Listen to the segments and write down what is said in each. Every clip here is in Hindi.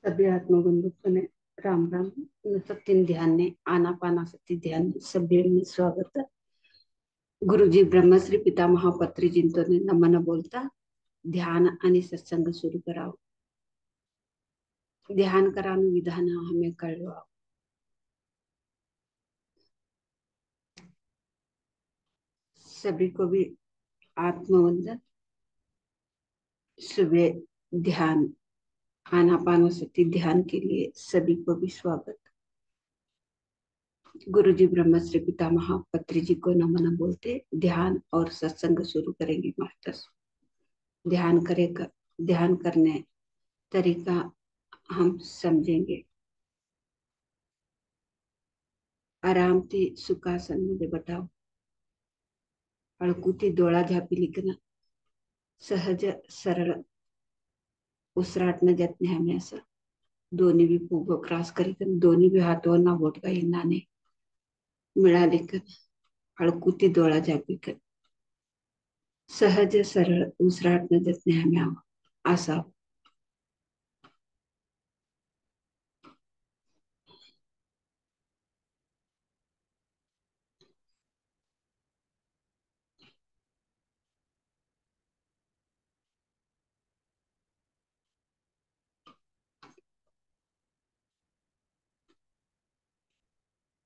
सभी आत्मबंधुत्व ने राम राम सत्य ध्यान ने आनापाना सती ध्यान सभ्य में स्वागत. गुरुजी ब्रह्मश्री पितामह पत्रीजींतोने नमन बोलता ध्यान आणि सत्संग सुरू करावं. ध्यान कराનું विधान हमें कळवा. सभी को भी आत्मवंदन. सुबह ध्यान आनापाना सती ध्यान के लिए सभी को भी स्वागत. गुरुजी ब्रह्मश्री पितामह पत्री जी को नमन बोलते ध्यान और सत्संग शुरू करेंगे. मास्टर ध्यान करेगा. ध्यान करने तरीका हम समझेंगे. आराम थी सुखासन मध्ये बटाव. हळकुती डोळा झापी लिखना. सहज सरळ उसराटन जतने हमें असं दोन्ही भी पूग क्रॉस करी दोन्ही भी हाथों ना बोट का नाने मिळाले कर हळकुती डोळा झापी कर सहज सरळ उसराटन जतने हमें असा.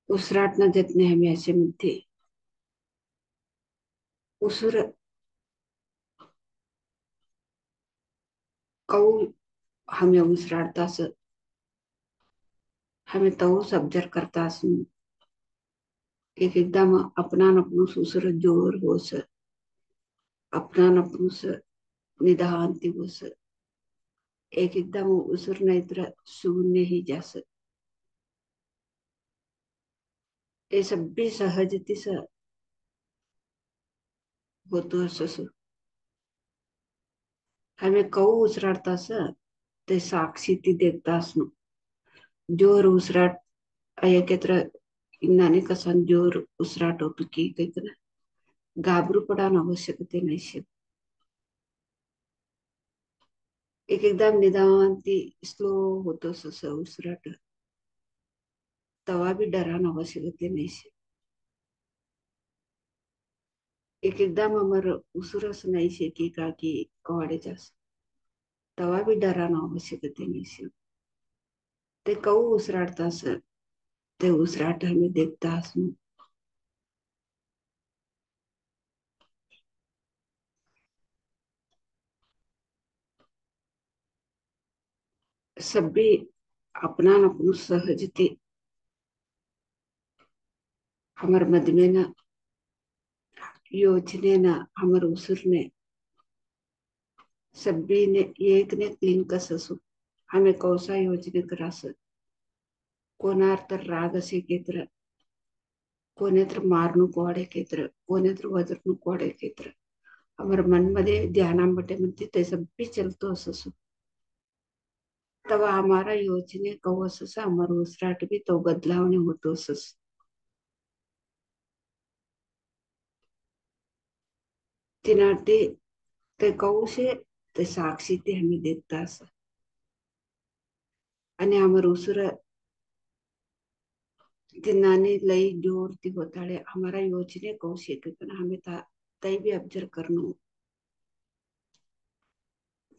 उसराटन जतने हमें असे म्हणते उसर कौ हमें उसराटता हमें तवस ऑब्जर्व करता असून एक एकदम अपना उसर जोर होस अपना निदान दिवस एक एकदम उसर नाही तर शून्य ही जास ये सब भी सहजती स होतो असं हमें कौ उसराटता ते साक्षी ती देखता असणं जोर उसराट एकत्र इन्नाने कसा जोर उसराट होतो की काही घाबरू पडान आवश्यकते नाही. एक एकदम निदान ती स्लो होतो उसराट तवा भी डरान आवश्यकते नाही. एक एकदम अमर उसरस नाही शे की का की कवाडे जास तवा भी डरान आवश्यकते नाही. ते कौ उसराटता ते उसराट हमें देखता असणं सभी अपना अपन सहजते हमर मद में न योजने न हमर उसरने सभी ने एक ने क्लीन कससु हमें कौसा योजने करास कोणार तर राग असे केत्र कोणेत्र मारणू कोडे केत्र कोणेत्र वजरणू कोडे केत्र हमर मन मध्ये ध्यानांबटे म्हणते ते सभी चलतो अससु तवा हमारा योजने कौस हमार उसराट भी तो बदलावने होतो असस. तिनाटे ते कौशे ते साक्षी ते हमें देखता असं आणि हमर उसर तिनाने लई जोर ती बताड़े हमारा योजने कौशे के हमें तय भी ऑब्जर्व करनो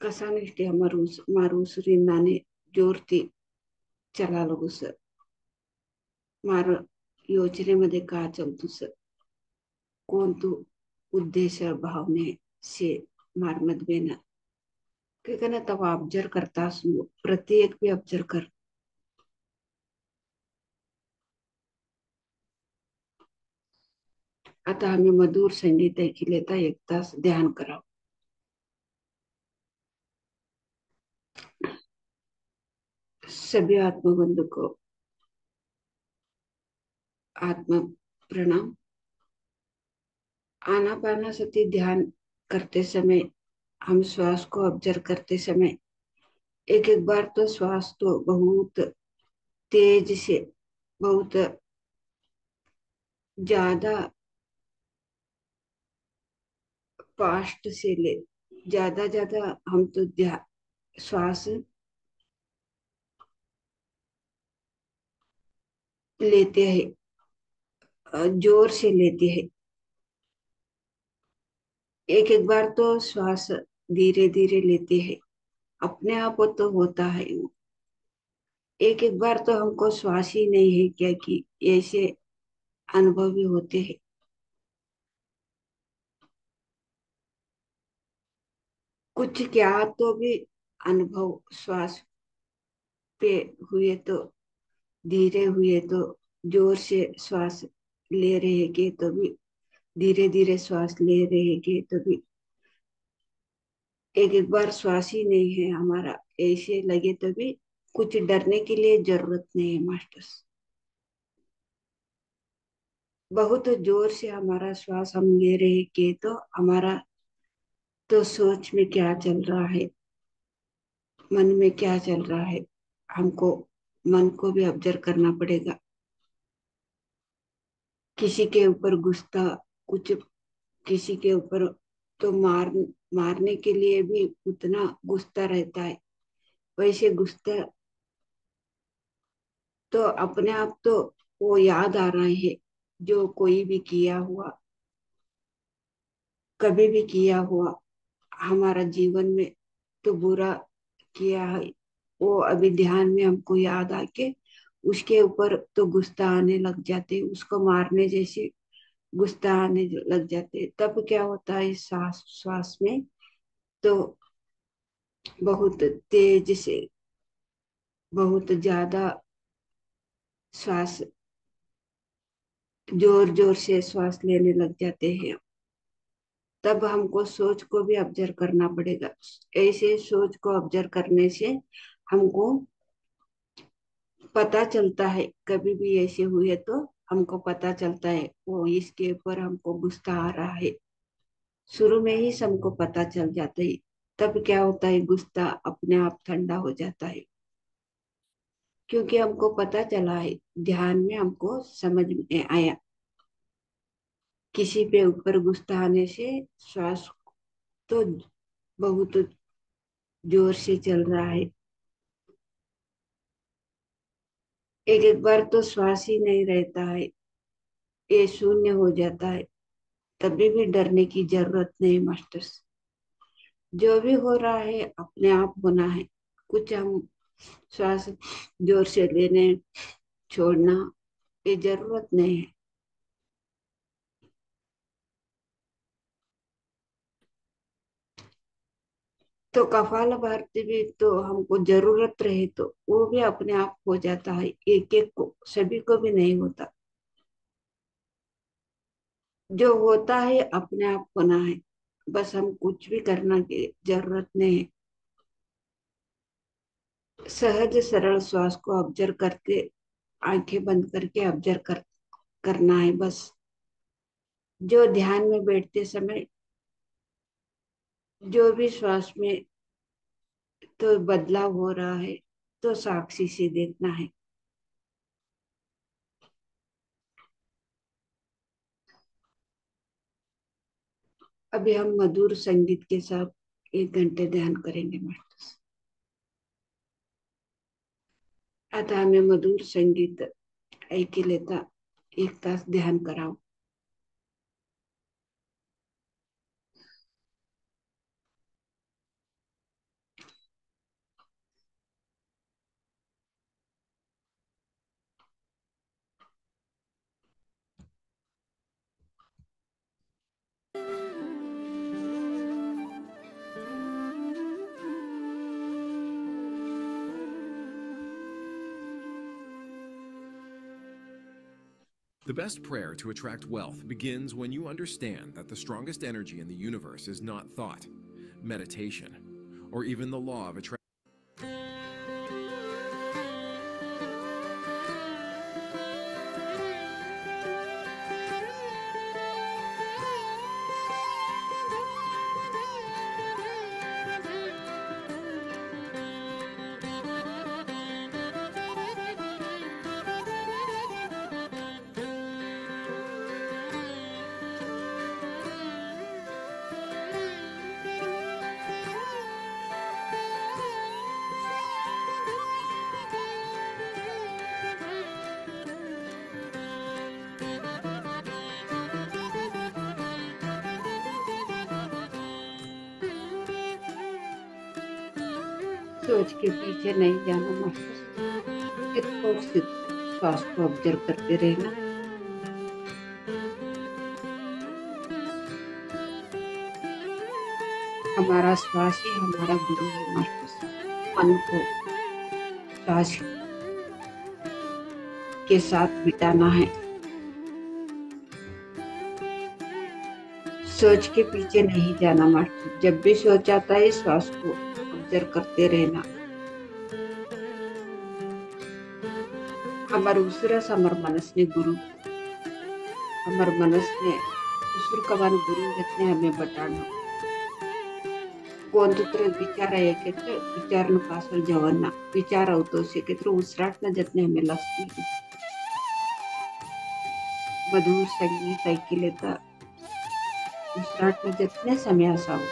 कसा निष्ठे मारूसरी नाने जोरती चला लगुस मार योजनेमध्ये का चलतुस कोण तू उद्देश भावने से मार मधबेना कि तब ऑब्जर्व करता प्रत्येक भी ऑब्जर्व कर. आता हमें मधुर संगीत ऐकी लेता एक तास ध्यान करावं. सभी आत्मबंधु को आत्म प्रणाम. आनापानासती ध्यान करते समय हम श्वास को ऑब्जर्व करते समय एक एक बार तो श्वास तो बहुत तेज से बहुत ज्यादा फास्ट से ले ज्यादा ज्यादा हम तो श्वास लेते हैं, जोर से लेते हैं। एक एक बार तो श्वास धीरे धीरे लेते हैं, अपने आप तो होता है वो। एक एक बार तो हमको श्वास ही नहीं है क्या कि ऐसे अनुभव भी होते हैं। कुछ क्या तो भी अनुभव श्वास पे हुए तो धीरे हुए तो जोर से श्वास ले रहे के तो भी धीरे धीरे श्वास ले रहे के तो भी एक एक बार श्वास ही नहीं है हमारा, ऐसे लगे तो भी कुछ डरने के लिए जरूरत नहीं है मास्टर्स। बहुत जोर से हमारा श्वास हम ले रहे के तो हमारा तो सोच में क्या चल रहा है, मन में क्या चल रहा है, हमको मन को भी ऑब्जर्व करना पड़ेगा। किसी के ऊपर गुस्सा, कुछ किसी के ऊपर तो मारने के लिए भी उतना गुस्सा रहता है, वैसे गुस्सा तो अपने आप तो वो याद आ रहे हैं, जो कोई भी किया हुआ, कभी भी किया हुआ हमारा जीवन में तो बुरा किया है, वो अभी ध्यान में हमको याद आके उसके ऊपर तो गुस्सा आने लग जाते, उसको मारने जैसे गुस्सा आने लग जाते। तब क्या होता है सांस श्वास में तो बहुत तेज से, बहुत ज्यादा श्वास, जोर जोर से श्वास लेने लग जाते हैं। तब हमको सोच को भी ऑब्जर्व करना पड़ेगा। ऐसे सोच को ऑब्जर्व करने से हमको पता चलता है, कभी भी ऐसे हुए तो हमको पता चलता है वो इसके ऊपर हमको गुस्सा आ रहा है, शुरू में ही सबको पता चल जाता है। तब क्या होता है गुस्सा अपने आप ठंडा हो जाता है, क्योंकि हमको पता चला है, ध्यान में हमको समझ में आया किसी पे ऊपर गुस्सा आने से श्वास तो बहुत जोर से चल रहा है। एक एक बार तो श्वास ही नहीं रहता है, ये शून्य हो जाता है। तभी भी डरने की जरूरत नहीं मास्टर्स, जो भी हो रहा है अपने आप होना है। कुछ हम श्वास जोर से लेने छोड़ना ये जरूरत नहीं है। तो कपाल भारती भी तो हमको जरूरत रहे तो वो भी अपने आप हो जाता है, एक एक को, सभी को भी नहीं होता। जो होता है अपने आप होना है, बस हम कुछ भी करना की जरूरत नहीं है। सहज सरल श्वास को ऑब्जर्व करके, आंखें बंद करके ऑब्जर्व करना है बस। जो ध्यान में बैठते समय जो भी श्वास में तो बदलाव हो रहा है तो साक्षी से देखना है। अभी हम मधुर संगीत के साथ 1 घंटे ध्यान करेंगे मास्टर्स। आता हमें मधुर संगीत ऐकी लेता 1 तास ध्यान कराओ। The best prayer to attract wealth begins when you understand that the strongest energy in the universe is not thought, meditation, or even the law of attraction. सोच के पीछे नहीं जाना मार्कस, सिर्फ और सिर्फ श्वास को ऑब्जर्व करते रहना। हमारा श्वास ही हमारा गुरु है मार्कस। मन को श्वास के साथ बिताना है, सोच के पीछे नहीं जाना मार्कस। जब भी सोच आता है श्वास को ऑब्जर्व करते रहना। हमारे उसिरा समर मनस ने गुरु, हमारे मनस ने उसिर कवान गुरु जतने हमें बताना। कोंतुत्र विचार याकेत्र विचारन पासल जवन्ना विचार अवतोषेकेत्र उसिराटನ जतने हमें लस्ती मधुर संगीत ऐकिलेता उसिराटನ जतने समय असावं।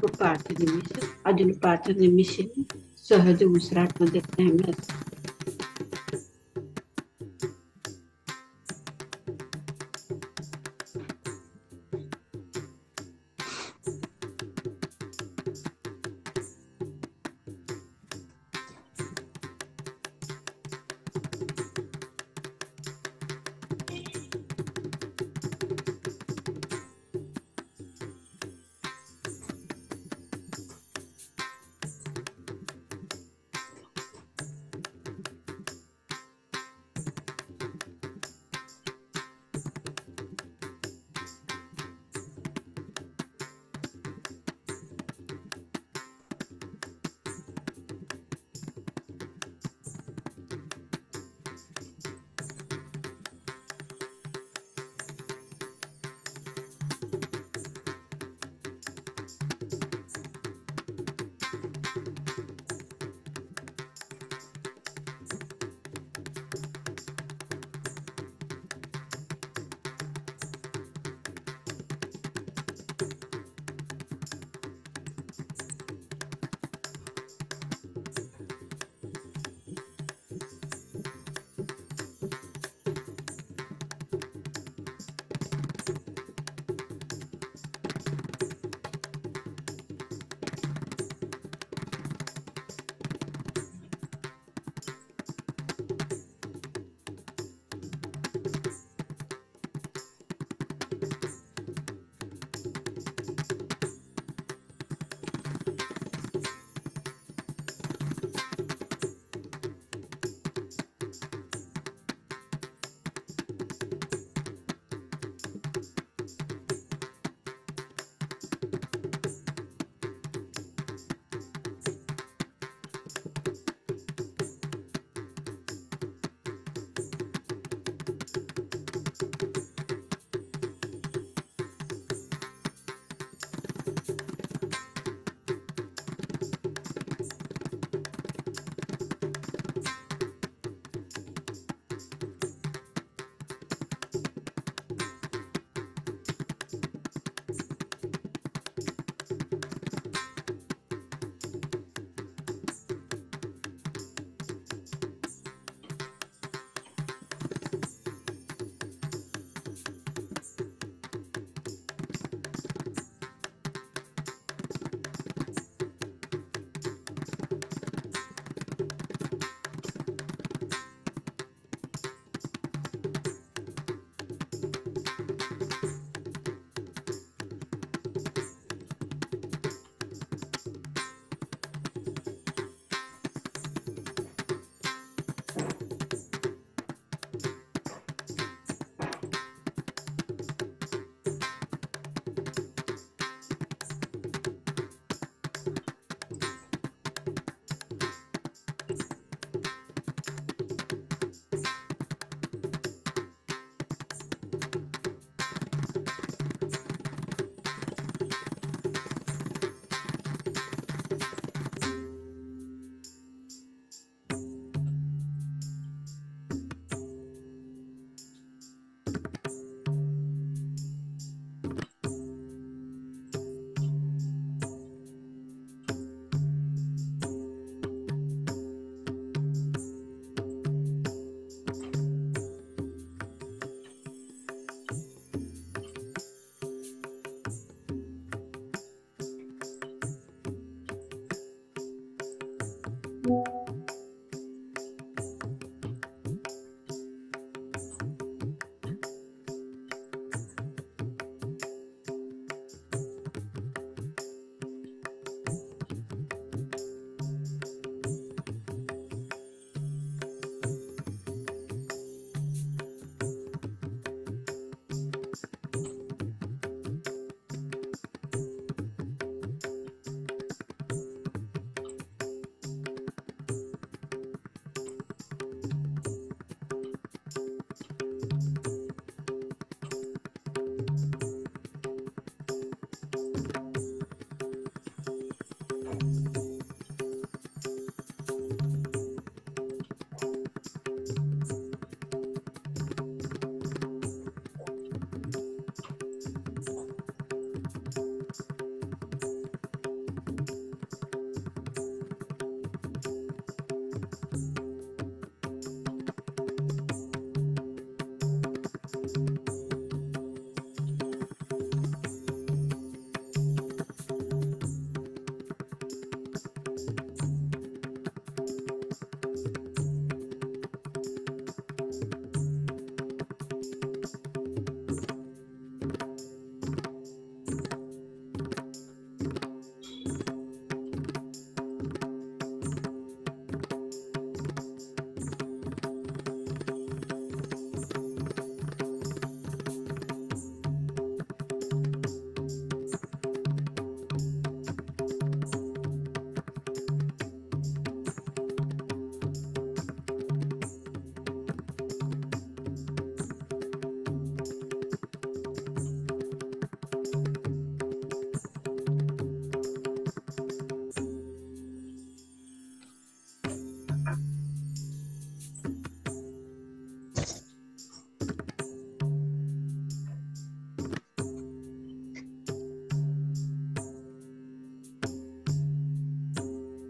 दीर्घ 5 निमिष, अजून 5 निमिष सहज उसराटमध्ये नेहमीच.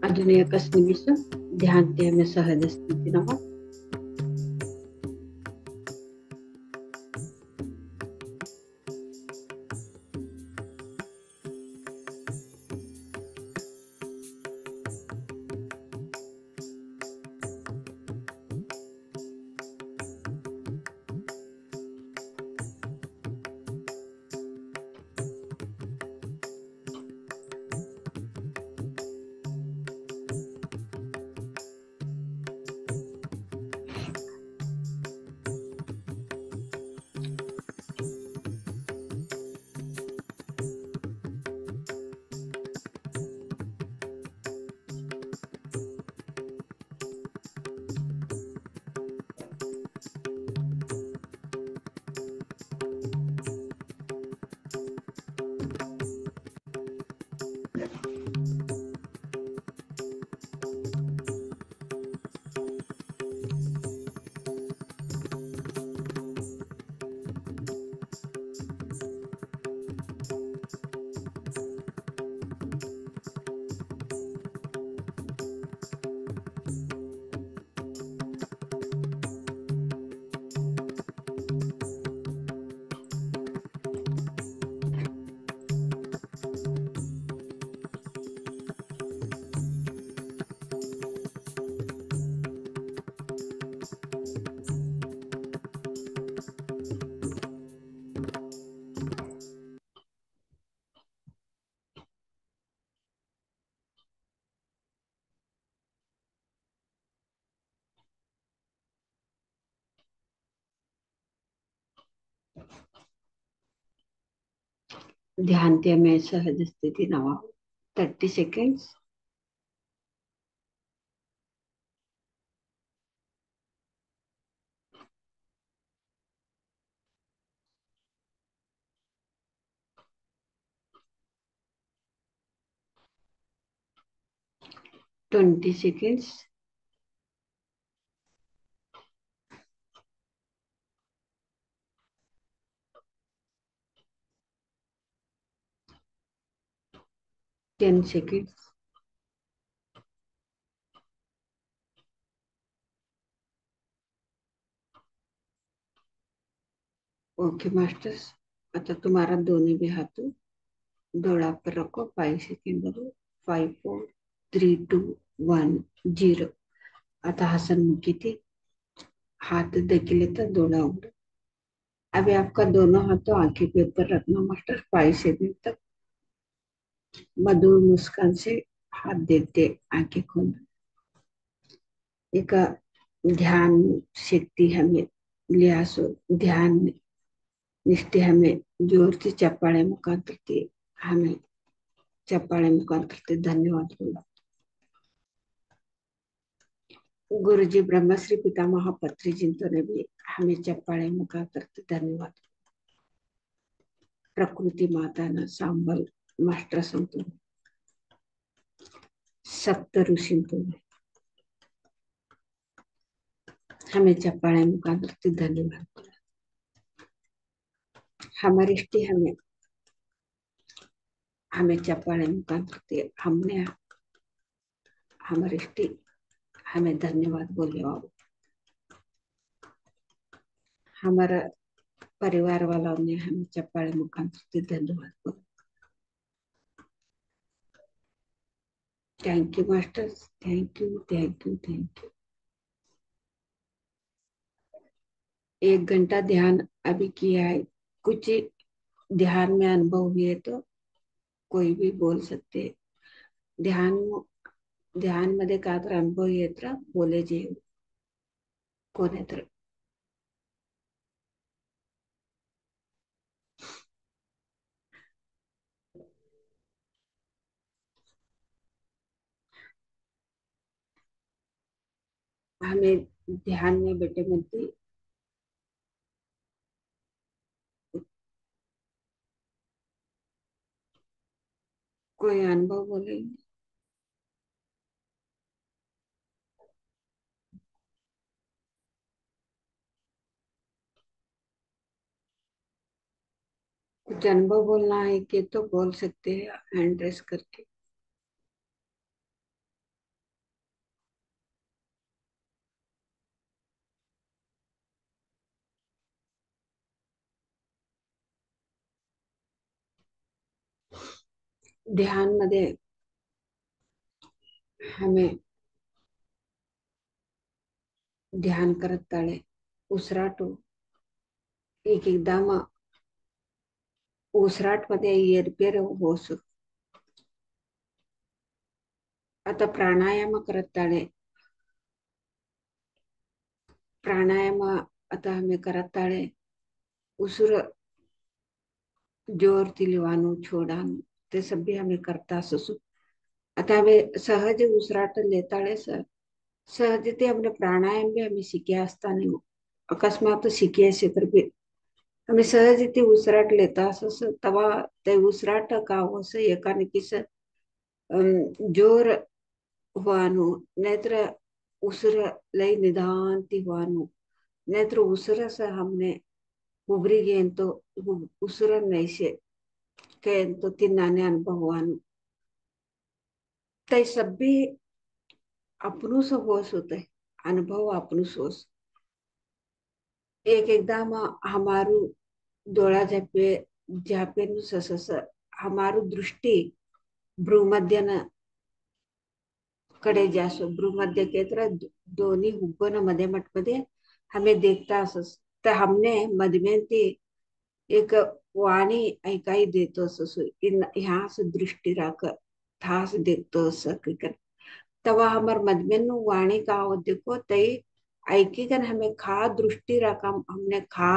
अजून एकच निमिष ध्यान ध्यान सहज स्थिती नावा 30 seconds. Twenty seconds. Ten seconds. Okay masters, आता तुम्हारा दोनों भी हाथों डोला पर रखो 5 सेकंड करो 5 4 3 2 1 0 आता हसनमुखी थी हाथ देखिए तो डोला उड़ अभी आपका दोनों हाथों आंखें पे ऊपर रखना मास्टर 5 सेकंड तक मधुर मुस्कान से हाथ देते आंखें खोलना एक ध्यान शक्ति हमें लियासो ध्यान निष्ठे हमें जोर से चप्पाಳೆ मुखांतर हमें चप्पाಳೆ मुखांतर धन्यवाद बोला गुरुजी ब्रह्मश्री पितामह पत्री जिंतो ने भी हमें चप्पाಳೆ मुखांतर धन्यवाद प्रकृति माता न सांबल मास्टर संतो सप्त ऋषिंतो ने हमें चप्पाಳೆ मुखांतर धन्यवाद बोला हमारी इष्टि हमें हमें चप्पाಳೆ मुखांतर हमने हमारी इष्टि हमें धन्यवाद बोले और हमारा परिवार वालों ने हमें चप्पाಳೆ मुखांतर धन्यवाद बोला thank you master thank you thank you thank you 1 घंटा ध्यान अभी किया है कुछ ध्यान में अनुभव हुए तो कोई भी बोल सकते ध्यान ध्यान मध्ये का तर अनुभव येत बोले जे कोण तर हमें ध्यान में बैठे बनती कोई अनुभव बोले कुछ अनुभव बोलना है कि तो बोल सकते हैं हैंड रेस करके ध्यान मध्ये हमें ध्यान करत ताळे उसराटू एक एकदम उसराट मध्ये येरपेर होसु. आता प्राणायाम करत ताळे प्राणायाम आता हमें करत ताळे उसुर जोर तिलवानु छोडानु ते सब भी हमें करता ससु. आता हमें सहज उसराट लेताळे सहज ते हमने प्राणायाम भी हमें सीखे असता नहीं हो अकस्मात सीखे से तर भी हमें सहज ते उसराट लेता असस तवा ते उसराट का होस एकानकीस जोर हुआनु नेत्र उसर लय निदान ती हुआनु नेत्र उसर से हमने उबरी गेन तो उसर नैसे के तो तिन्नाने अनुभव हुआनु ते सब भी अपनू से होस होते अनुभव अपनू सोस एक एकदम हमारू डोळा झापे झापेनु ससस हमारू दृष्टि भ्रूमध्यन कडे जासो भ्रूमध्य के तरह दोन्ही हुब्बन मध्ये मठमध्ये हमें देखता असस तर हमने मधमेंती एक वाणी ऐकाई देतो असस ह्या दृष्टि राख थास देखतो असं तवा हमार मधमेन वाणी का हो देखो तई ऐकी कर हमें खा दृष्टि रखा हमने खा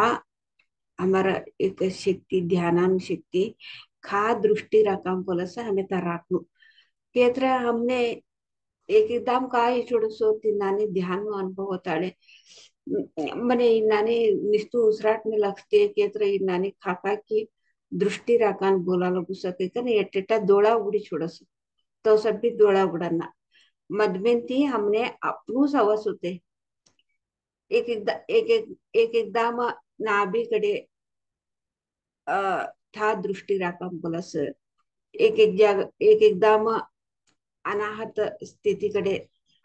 हमारा एक शक्ति ध्यानानु शक्ति खा दृष्टि रखा बोला सा हमें तराकू केत्र हमने एक एकदम काय छोडसो तिनाने ध्यान अनुभव होताड़े मने इनाने निस्तु उसराट में लगते केत्र इनाने खाका की दृष्टि राखान बोला लगू सके कने एटेटा डोळा उडी छोडस तो सब भी डोळा उडाना मधमेंती हमने अपनू सवस होते एक एकदा एक एकदम नाभीकडे था दृष्टी राखा बोलस एक एकदम अनाहत स्थितीकडे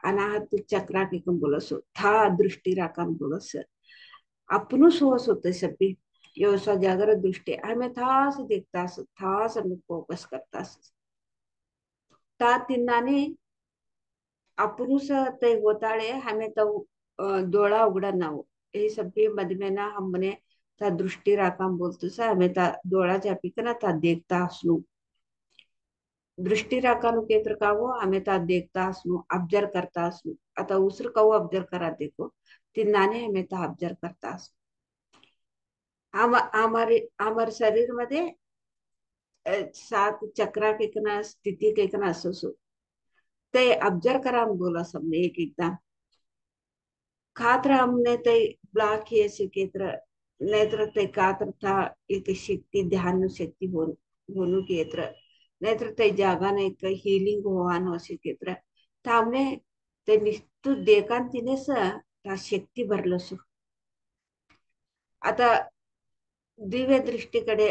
अनाहत चक्राकडे बोलस था दृष्टी राखा बोलस अपनू सोस होते सभी योसा जागृत दृष्टि हमें थास देखता थास हमें फोकस करता ता तिन्नाने अपरूस ते होताळे हमें तो डोळा उघडा नाव हे सभी मधमेना हमने ता दृष्टि राखा बोलतो सा हमें ता डोळा जापिकना ता देखता असनु दृष्टि राखानु केत्र कावो हमें ता देखता असनु ऑब्जर्व करता असनु आता उसर कावो ऑब्जर्व करा देखो तिन्नाने हमें ता ऑब्जर्व करता असनु हमारे शरीर मध्ये 7 चक्रा केकना स्थिती केकना असो ते ऑब्जर्व करा बोला सबने एक एकदम खातर हमने ते ब्लॉक किए से केत्र नेत्र ते कातर था एक शक्ति ध्यान शक्ति होनु केत्र नेत्र ते जागा ने एक हीलिंग होवान असे केत्र था हमने ते निस्तु देकान तिने सा ता शक्ति भरलसु आता दिव्य दृष्टीकडे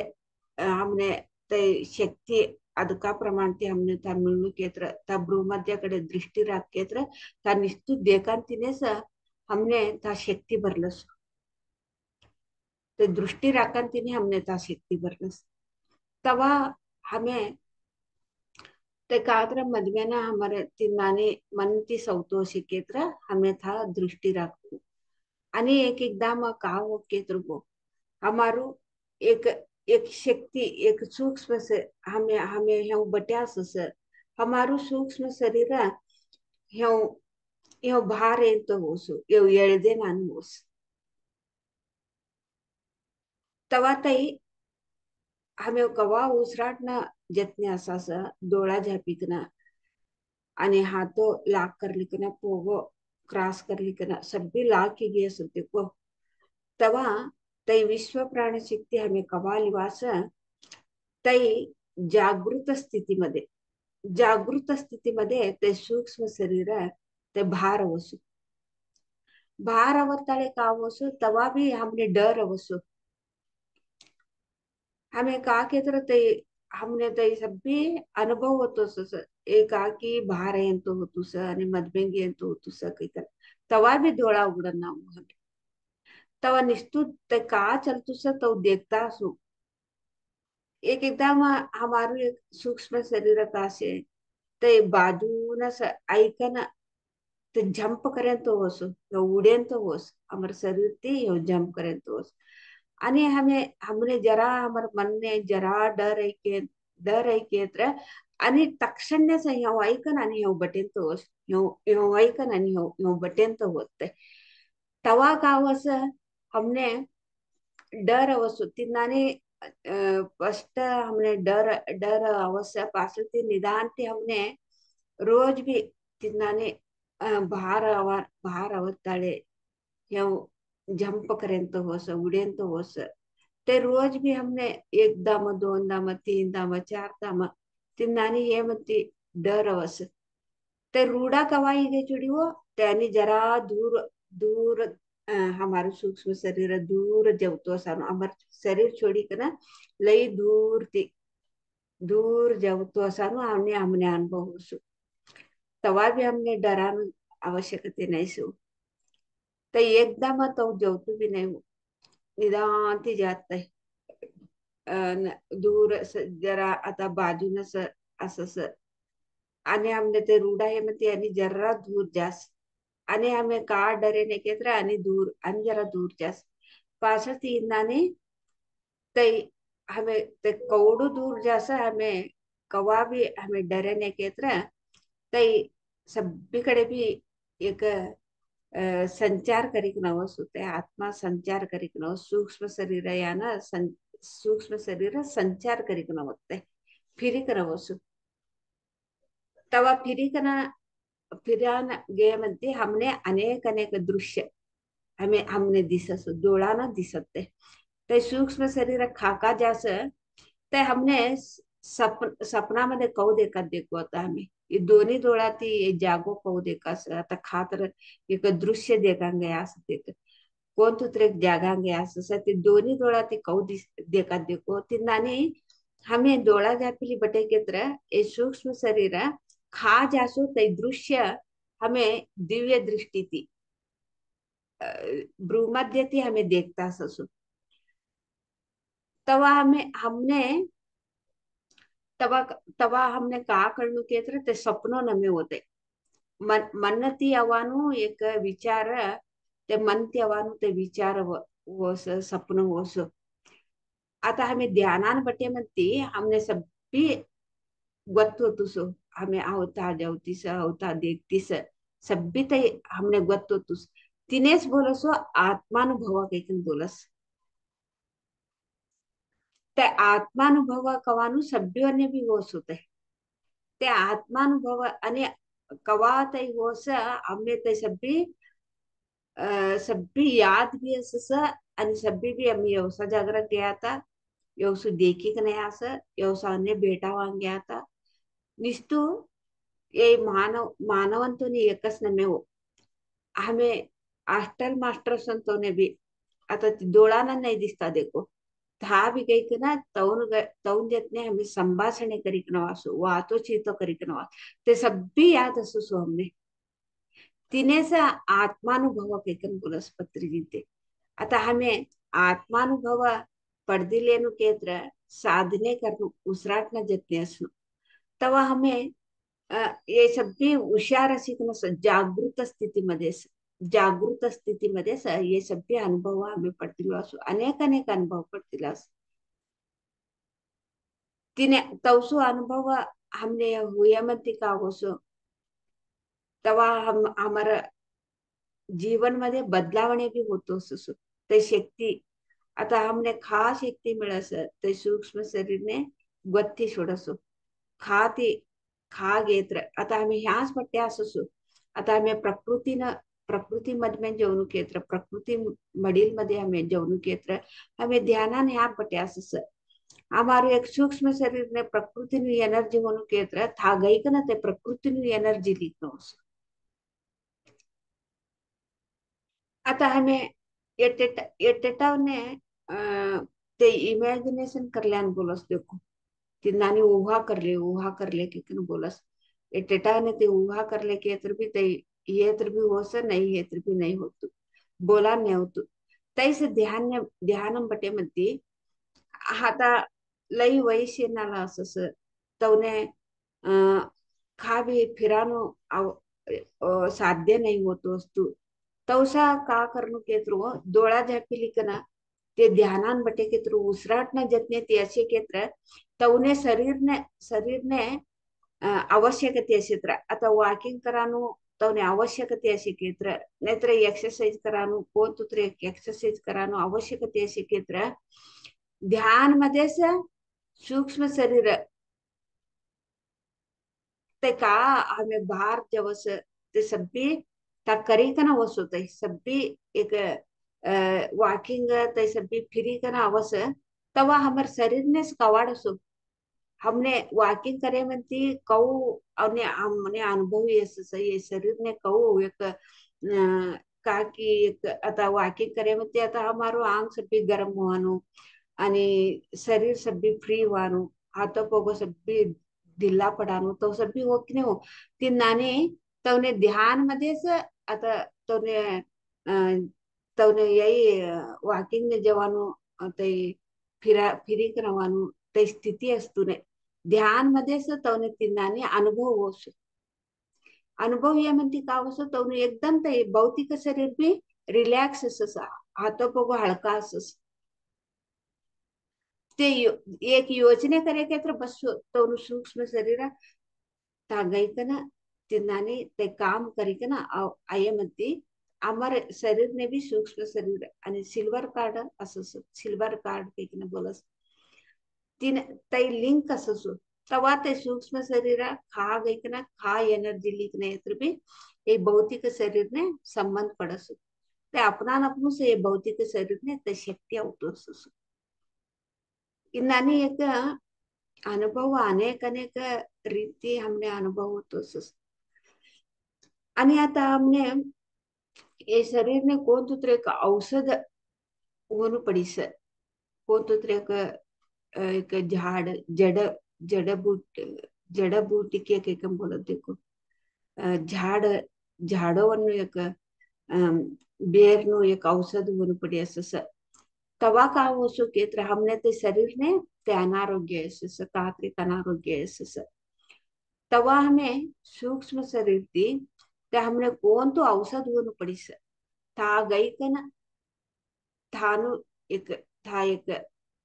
हमने ते शक्ती अदका प्रमाण ते हमने त्या मिळू केत्र त्या भ्रूमध्याकडे दृष्टी राख केत्र त्या निस्तु देकांतीनेस हमने त्या शक्ती भरलस ते दृष्टी राखांतीने हमने त्या शक्ती भरलस तवा हमें ते कात्र मधमेना हमारे तिनाने मन ती सवतो केत्र हमें था दृष्टी राखू आणि एक एकदा मग का हो केत्र गो हमारू एक एक शक्ति एक सूक्ष्म से हमें हमें ह्यो बट्यास से हमारू सूक्ष्म शरीर ह्यो ह्यो भार तो होसु यो येळदे नान होस तवा तई हमें कवा उसराट ना जतने असास डोळा झापिकना आणि हाथो लाक कर लिकना पोगो क्रॉस कर लिकना सभी लाक की गए सुते को तवा तई विश्व प्राण शक्ती हमें कवा लिवास तई जागृत स्थितीमध्ये ते सूक्ष्म शरीर ते भार वसु भार अवताळे का वसु तवा भी हमने डर वसु हमें का के तरह ते हमने ते सब भी अनुभव होतो स एकाकी भार येतो होतो स आणि मधमेंगी येतो होतो स काही तवा भी डोळा उघडना हमें तवा निस्तु ते का चलतु स तो देखता सु एक एकदम हमारू एक सूक्ष्म शरीर का असे ते बाजून ऐकन ते जंप करेन तो होस उडेन तो होस हमारे शरीर ते यो जंप करेन तो होस आणि हमें हमने जरा हमारे मन ने जरा डर ऐके तर आणि तक्षण से ह्यो ऐकन आणि ह्यो बटेन तो होस ह्यो ऐकन आणि ह्यो बटेन तो होते तवा गावस हमने डर अवश्य तिनाने फर्स्ट हमने डर डर अवश्य पास निदान ते हमने रोज भी तिनाने बाहर आवताळे या जंप करें तो होस उडेन तो होस ते रोज भी हमने एक दाम दोन दाम तीन दाम चार दाम तिनाने ये म्हणते डर अवस ते रूडा कवाई गे चुड़ी वो त्यानी जरा दूर दूर हमारे सूक्ष्म शरीर दूर जवतो सानो हमार शरीर छोड़ी के ना लई दूर जवतो सानो हमने हमने अनुभव होसु तवा भी हमने डरान आवश्यकते नहीं सु तो एकदम तो जवतो भी नहीं हो निदान ती जात है दूर जरा आता बाजूनच असं आणि हमने ते रूढ आहे मग ते आणि जरा दूर जास्त आणि हमें का डरे नहीं कहते आणि दूर आणि जरा दूर जास्त पास तीन नाने ते हमें ते कौड़ू दूर जैसा हमें कवा भी हमें डरे नहीं कहते ते सब्बीकडे भी एक संचार करीक नवस होते आत्मा संचार करीक नवस सूक्ष्म शरीर याना सूक्ष्म शरीर संचार करीक नवते फिरिक नवस तवा फिरिकना फिरान गे म्हणते हमने अनेक अनेक दृश्य हमें हमने दिसत डोळाना दिसत ते सूक्ष्म शरीर खाका जास ते हमने सपनामध्ये कौ देखत देखो आता हमें ये दोन्ही डोळाती ये जागो कौ देखास आता खातर एक दृश्य देखांगे असं देख कोण तू एक जागांगे असं ते दोन्ही डोळाती कौ देखत देखो तिनाने हमें डोळा जापिली बटे केत्र ये सूक्ष्म शरीर खा जासो ते दृश्य हमें दिव्य दृष्टि थी भ्रूमध्य थी हमें देखता ससु तवा हमें हमने तवा तवा हमने का करनु केत्र ते सपनो नमे होते मनती अवानु एक विचार ते मनती अवानु ते विचार होस सपन होस आता हमें ध्यानान बटे म्हणती हमने सभी ಗೊತ್ತು तुसो हमें आवता जावतीस आवता देखतीस सब्बी ते हमने ಗೊತ್ತು तुस तिनेच बोलसो आत्मानुभव कैकन बोलस ते आत्मानुभव कवानु सभ्योने भी होस होते ते आत्मानुभव आणि कवा ते होस हमने ते सब्बी याद भी असस आणि सब्बी भी हम व्यवसा जागरण गया था व्यवसु देखी का नाही असं व्यवसायाने भेटा वांगे आता निस्तू ये मानवंतोनी एकच नमे हो हमें हॉस्टल मास्टर संतोने भी आता डोळाना नाही दिसता देखो था भी कही ना तौन देतने हमें संभाषणे करीक नवासो वातो चीतो करीक नवा ते सब्बी याद असो सो हमने तिने से आत्मानुभव केकन बोलस पत्री जीते आता हमें आत्मानुभव पडदिलेनु केत्र साधने करनु उसराटना जतने असनु तवा हमें ये सगळी हुशार अशी जागृत स्थितीमध्ये जागृत स्थितीमध्ये ये सगळे अनुभव आम्ही पडतील असो अनेक अनेक अनुभव पडतील असो तिने तवसो अनुभव हमने हुए मती का होसो तवा हम हमारा जीवन मध्ये बदलावणे भी होतो ससो ते शक्ती आता हमने खास शक्ती मिळस ते सूक्ष्म शरीरने गत्ती सोडसो खाती खा घेत आता आम्ही ह्याच पट्ट्या असू आता आम्ही प्रकृती मध्ये जेवणू केत्र प्रकृती मडील मध्ये आम्ही जेवणू केत्र आम्ही ध्यानाने ह्या पट्ट्या असस हमारो एक सूक्ष्म शरीर ने प्रकृति एनर्जी होनु केत्र था गई ना ते प्रकृति एनर्जी लिखनो आता हमें एटेटावने ते इमॅजिनेशन करल्यान बोलस देखो तिनाने ऊहा करले की बोलस एटेटाने ते ऊहा करले की तर भी ते ये तर भी होस नहीं ये तर भी नहीं होत बोला नहीं होत तैसे ध्यान ध्यानम बटे म्हणते आता लई वैश्य नाला असस तवने खा भी फिरानो साध्य नहीं होतो तू तवसा का करनु केत्र डोळा झापिली कना ते ध्यानान बटे केत्र उसराट न जतने ते असे केत्र तवने शरीरने ಅವಶ್ಯಕತೆ ಕ್ಷೇತ್ರ ಅಥವಾ ವಾಕಿಂಗ್ ಕರಾನು ತವನೆ ಅವಶ್ಯಕತೆ ಕ್ಷೇತ್ರ ನೇತ್ರ एक्सरसाइज करानु कोण तुत्र एक्सरसाइज करानु आवश्यकते ಕ್ಷೇತ್ರ ध्यान मध्येच सूक्ष्म शरीर ते का हमें बाहर जवस ते सभी ता करी कना वस होते सभी एक वॉकिंग ते सभी फ्री कना अवस तवा हमार शरीर ने कवाड़ सो हमने वॉकिंग करे म्हणती कऊ हमने अनुभव ये शरीर ने कऊ एक का की एक आता वॉकिंग करे म्हणते आता हमारो आंग सभी गरम होवानो आणि शरीर सभी फ्री होवानो हाथों पोगो सभी ढिल्ला पडानो तो सभी हो की नाही हो ती नाने तवने ध्यान मध्येच आता तवने तवने यही वॉकिंग ने जवानो ते फिरी करवानो ते स्थिती असतो ने ध्यान मध्येच तवने तिन्नाने अनुभव होसो अनुभव या म्हणते का असो तवने एकदम ते भौतिक शरीर भी रिलॅक्स असस हातो पोगो हलका असस ते एक योजने करे के तर बस तवनु सूक्ष्म शरीर तागायकना तिन्नाने ते काम करिकना आय म्हणते आमर शरीर ने भी सूक्ष्म शरीर आणि सिल्वर कार्ड असस सिल्वर कार्ड केकने बोलस तीन तै लिंक अससो तवा ते सूक्ष्म शरीर खा गईकना खा एनर्जी लिंक ने भी ये भौतिक शरीर ने संबंध पड़सो ते अपना से ये भौतिक शरीर ने ते शक्ति आवतोसो इन्नानी एक अनुभव अनेक अनेक रीती हमने अनुभव होतोसो आणि आता हमने ये शरीर ने कोण तुत्र एक औषध होणू पडीस कोण तुत्र एक झाड जडबूटी के बोलत देखो झाड झाडವನ್ನು एक बेरनु एक औषध होणू पडी असस तवा का होसो केत्र हमने ते शरीर ने ते अनारोग्य असस कात्रिक अनारोग्य असस तवा हमें सूक्ष्म शरीर थी ते हमने कोण तो औषध होणू पडीस था गई कन थानु एक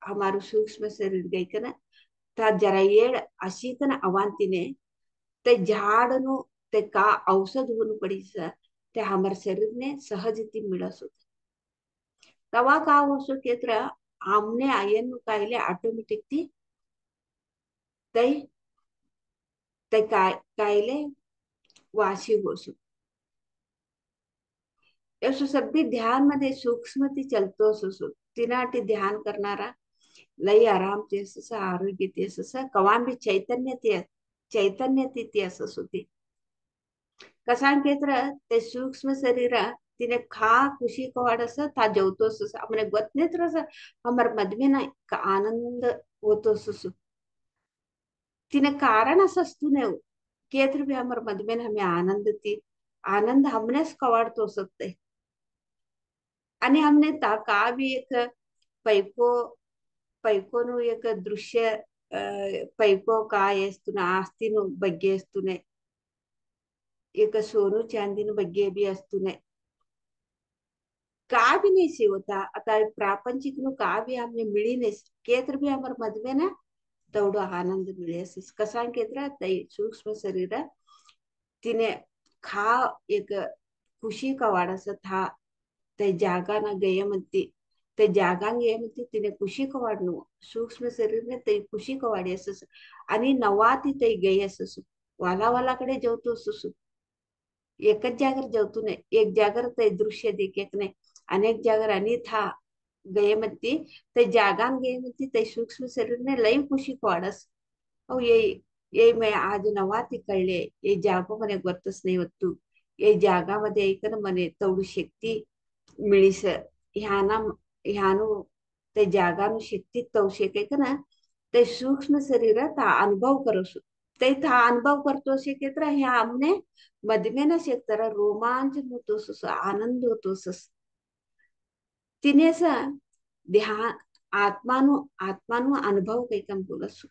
हमारू सूक्ष्म शरीर गई कन था जरा येड अशी कन अवांतीने ते झाडनु ते का औषध होणू पडीस ते हमार शरीर ने सहजती मिळस होत तवा का होसो केत्र हमने आयन कायले ऑटोमेटिक ती तै ते कायले वाशी होसो ऐसो सभी ध्यान मध्ये सूक्ष्मती चलतो असो तिनाटी ध्यान करणारा लई आराम ते असस आरोग्य ते असस कवान भी चैतन्य ती असस होती कसान केत्र ते सूक्ष्म शरीर तिने खा खुशी कवाडस ता जेवतोस हमने गोतनेत्र हमर मधमे ना आनंद होतोस तिने कारण असतु ने केत्र भी हमर मधमे हमें आनंद हमनेच कवाडतो सकते आणि हमने ता का भी एक पैको पैकोनु एक दृश्य पैको काय असतुने ಆಸ್ತಿನು ಬಗ್ಗೆ ಅಸ್ತುನೆ एक सोनू चांदीनु ಬಗ್ಗೆ भी अस्तुने का भी नहीं से होता आता प्रापंचिक नु का भी हमने मिली नहीं केत्र भी हमर मधमे ना तेवढं आनंद मिळेस कसा केत्र तै सूक्ष्म शरीर तिने खा एक खुशी का वाडस था ते जागा ना गय म्हणती ते जागा गे म्हणती तिने खुशी का वाढणू सूक्ष्म शरीरने ते खुशी का वाढी असस आणि नवा ती ते गय असस वालावालाकडे जेवतो असस एकच जागर जेवतो नाही एक जागर ते दृश्य देख नाही अनेक जागर आणि था गय म्हणती ते जागान गय म्हणती ते सूक्ष्म शरीरने लई खुशी का वाढस और ये मैं आज नवाती कळले ये जागो मने ಗೊತ್ತस नाही होतो ये जागामध्ये ऐकन मने तेवढी शक्ती मिळीस ह्यानु ते जागानु शक्ती तवशे काय ना ते सूक्ष्म शरीर ता अनुभव करसो ते था अनुभव करतो शे केत्र ह्या हमने मधमेन शेतर रोमांच होतोस आनंद होतोस तिनेस ध्यान आत्मानु अनुभव कई कम बोलसु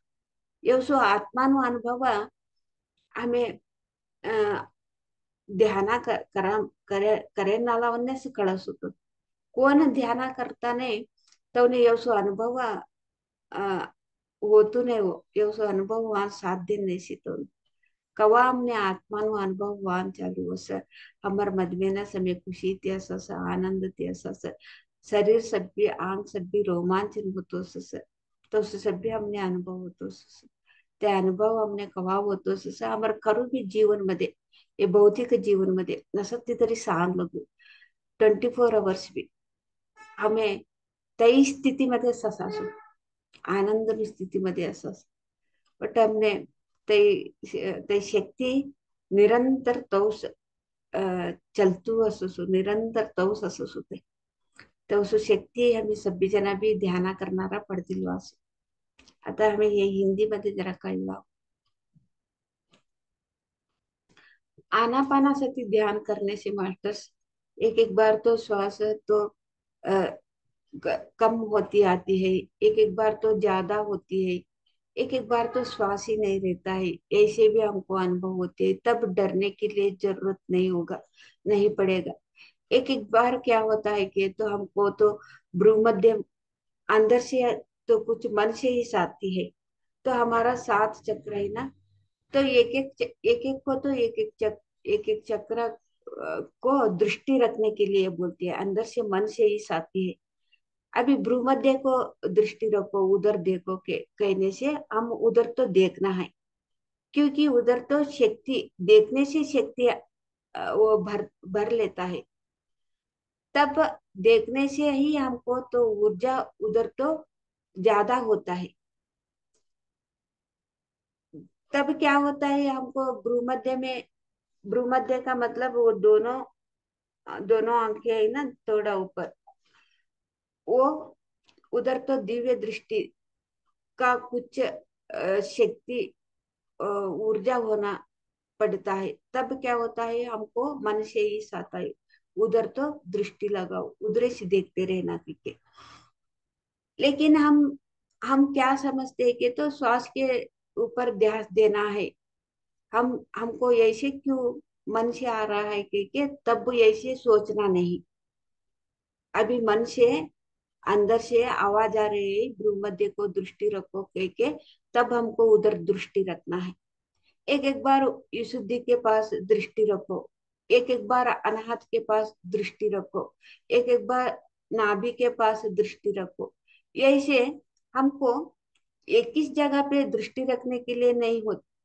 एवसो आत्मानु अनुभव हमें ध्यान करे नालावन्नेस कळसुतो कोण ध्यान करताने तवने एवसो अनुभव होतो नहीं हो एवसो अनुभव वहां साध्य नहीं सितो कवा हमने आत्मानु अनुभव वान चालू वस हमर मधमेना समय खुशी त्यास आनंद त्यास शरीर सभ्य आंग सभ्य रोमांचन होतो तो सभ्य हमने अनुभव होतो ते अनुभव हमने कवा होतो हमर खरू भी जीवन मध्ये हे भौतिक जीवन मध्ये नसती तरी सांग लगू 24 hours भी हमें तई स्थिति मध्ये ससासू आनंद स्थिति मध्ये असस बट हमने ते शक्ती निरंतर तौस चलतू असू निरंतर तौस असू ते तौस शक्ती हमें सभी जना भी ध्यान करणारा पडतील वास आता हमें ये हिंदी मध्ये जरा कळलं आनापानासाठी ध्यान करने से मास्टर्स एक एक बार तो श्वास तो कम होती आती है एक एक बार तो ज्यादा होती है एक एक बार तो श्वास ही नहीं रहता है ऐसे भी हमको अनुभव होते हैं तब डरने के लिए जरूरत नहीं पड़ेगा एक एक बार क्या होता है कि तो हमको तो भ्रूमध्य अंदर से तो कुछ मन से ही आती है तो हमारा 7 चक्र है ना तो एक एक को तो एक एक चक्र को दृष्टि रखने के लिए बोलती है अंदर से मन से ही आती है अभी भ्रूमध्य को दृष्टि रखो उधर देखो के कहने से हम उधर तो देखना है क्योंकि उधर तो शक्ति देखने से शक्ति वो भर लेता है तब देखने से ही हमको तो ऊर्जा उधर तो ज्यादा होता है तब क्या होता है हमको भ्रूमध्य का मतलब वो दोनों दोनों आंखें है ना थोड़ा ऊपर वो उधर तो दिव्य दृष्टि का कुछ शक्ति ऊर्जा होना पड़ता है तब क्या होता है हमको मन से ही आता है उधर तो दृष्टि लगाओ उधर से देखते रहना ठीक है लेकिन हम क्या समझते हैं कि तो श्वास के ऊपर ध्यान देना है हमको ऐसे क्यों मन से आ रहा है कि तब ऐसे सोचना नहीं अभी मन से अंदर से आवाज आ रही है भ्रूमध्य को दृष्टि रखो के तब हमको उधर दृष्टि रखना है एक एक बार युशुद्धि के पास दृष्टि रखो एक एक बार अनाहत के पास दृष्टि रखो एक एक बार नाभि के पास दृष्टि रखो ऐसे हमको एक ही जगह पे दृष्टि रखने के लिए नहीं